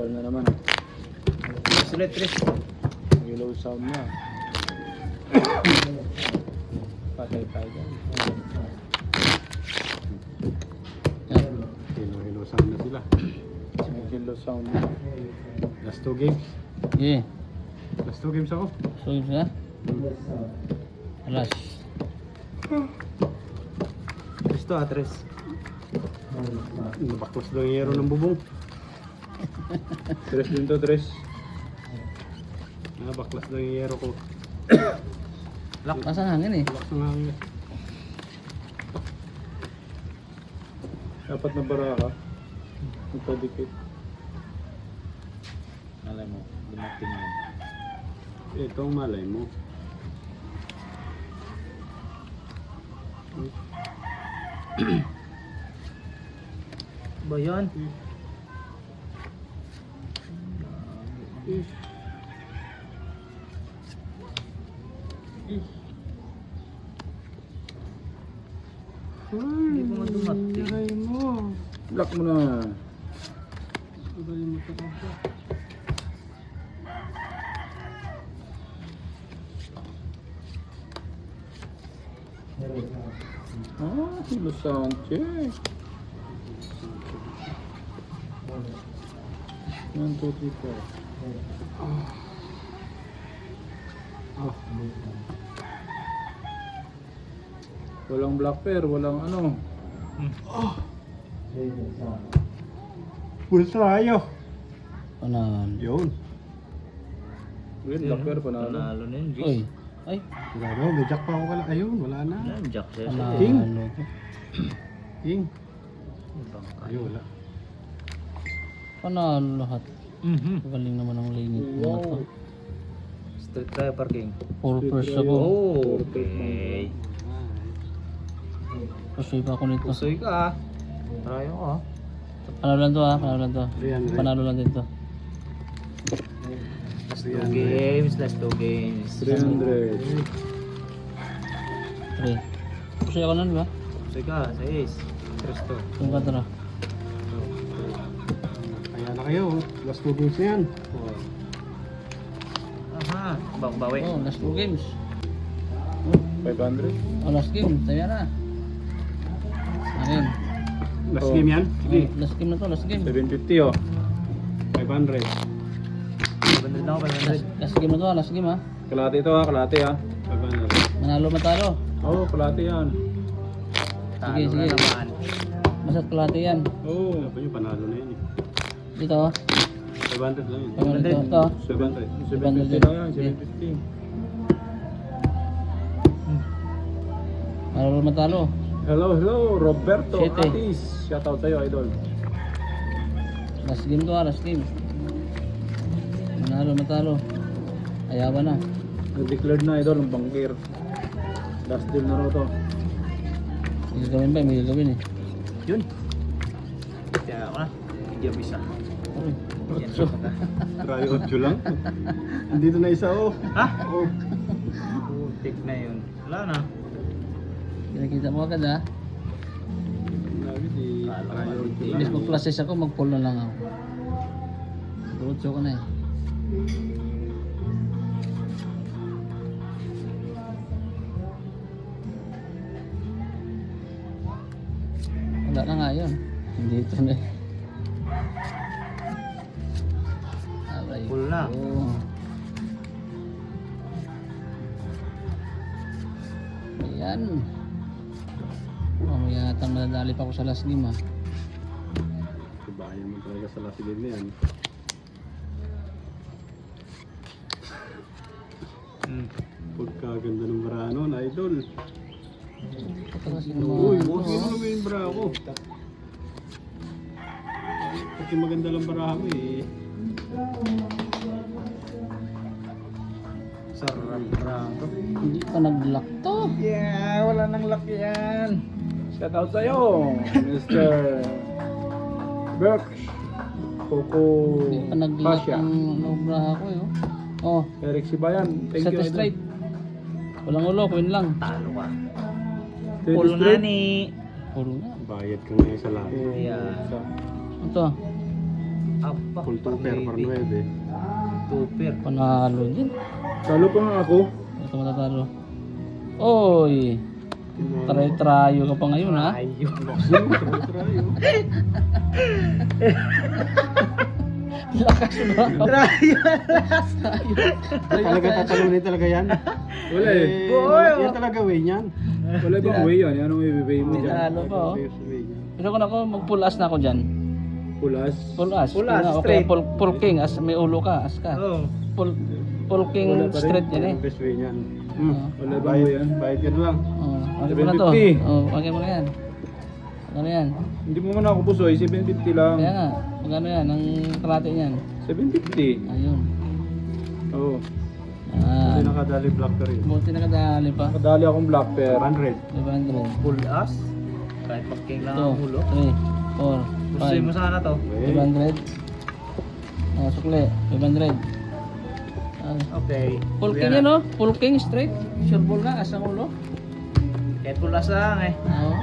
Tagal na naman. Sulit, Chris. Yellow sound na. Patay tayo dyan. Hello sound na sila. Yellow sound na. Last 2 games. Yeah. Last 2 games ako. So yun sila. Alas. Cristo, Tres. Nabaklas daw yung yero ng bubong. Tres din to, tres. Nabaklas daw yung yero ko. Lakas ang hangin eh. Lakas ng hangin. Dapat na bara ka. Ipadikit. Malay mo, dumating yun. Ito ang malay mo. Ba yan? Hindi mo dumating. Aray mo. Lock mo na. Aray mo ito. Yellow sound check. 1, 2, 3, 4. Ah, Walang black pair, walang ano. full tayo. Panalo. Yun. Wait, black pair panalo. Panalo na yun, Gis. Uy. Ay. Grabe, may jack pa ako kala. Ayun, wala na. Wala, Jack siya. Panalo. King. King. Bangka. Ayun, wala. Panalo lahat. Mhm. Galing naman ang linit ng Wow. mata. Street tayo parking. Puro first ako. Oh, okay. Pusoy pa ako nito. Pusoy ka ah. Tayo ko ah. Panalo lang to ha. Panalo lang to. Riyan, Riyan. Panalo lang dito. Last 2 games, last 2 games. 300. 3. Pusoy ako nun ba? Pusoy ka, sa ace. Cristo. Yung katara. Kaya na kayo. Last 2 games na yan. Aha, bawi. Oh, last 2 games. 500. Oh, last game. Tayo na. Akin. Last Oh. game yan? Sige. Oh, last game na to. Last game. 750 oh. 500. 500 na ako, 500. Last game na to. Last game ha. Kalate ito ha, kalate ha. 500. Manalo matalo. Oo, kalate yan. Talo Sige, na sige. naman. Basta't kalate yan. Oo. Sabi nyo, panalo na yun eh. Dito. 500 lang yun. Panalo dito. Ito. 700. 750 lang yan, 750. Manalo matalo. Hello, hello, Roberto Siete. Atis. Shoutout sa'yo, idol. Last game to ha. Last game. Manalo matalo. Ayawan na. Nag-declared na, idol, ng bangkir. Last deal na raw to. May gagawin ba? May gagawin eh. Yun. Kaya ako na. Hindi ako isa. Uy. Yan So, ka. Try 8 lang. Andito na isa oh. Ha? Oh. Putik na yun. Wala na. Nakita mo agad ha. Grabe di. Try 8 Imbes lang. mag-process ako, mag-pull na lang ako. Durutso ko na eh. Wala na nga yun. Hindi ito na eh. Aray Pull na. ko. Ayan. Mamaya natang nadali pa ako sa last game ah. Bayan mo talaga sa last game na yan. Pagkaganda ng barano na idol. Patalas yung Uy, mga boss, ano, yun naman yung bra ko. Kasi maganda lang baraha mo eh. Sarap rangko. hindi pa nag-lock to. Yeah, wala nang lock yan. Shoutout sa'yo, Mr. Berks. Coco Hindi pa nag-lock Pasha. ang obraha ko eh. Oh, Eric Sibayan. Thank set you, straight. idol. Walang ulo, queen lang. Talo ka. Set Pull straight. na ni. Puro na. Bayad ka ngayon sa lahat. Yeah. Ito. Apa, Full tupper, par 9. Tupper. Panalo din. Talo pa nga ako. Ito matatalo. Oy! Try-tryo ka pa ngayon ha? Ayo. Lakas ba? Talaga tatalunin talaga yan. Wala eh. Yan talaga way niyan. Wala bang way yan? Anong i-way mo Hindi dyan? nanalo pa oh. Way niyan. Pero kung ako, mag-full as na ako dyan. Pulas. Full as. Full as, Okay, straight. full king. As may ulo ka, as ka. Oh. Full king Wala pa rin. straight yan eh. Yan ang best way niyan. Wala bang way yan? Bayad yan lang. Oh, okay mo na to. 750. Oh, okay mo na yan. Ano yan? Hindi mo man ako pusoy, 750 lang. Kaya nga, magkano yan? Ang kalate niyan. 750. Ayun. Oo. Hindi Yan. nakadali black pa rin. Buti nakadali pa. Kadali akong black pair. 100. 500. Full as. Kahit pag-king lang Ito, ang ulo. 3, 4, Gusto mo 5, sana to. 500. Ah, sukli, 500. Ah, Okay. full king yan oh. Full king straight. Sure ball na, as ang ulo. Kahit full as lang eh. Oo.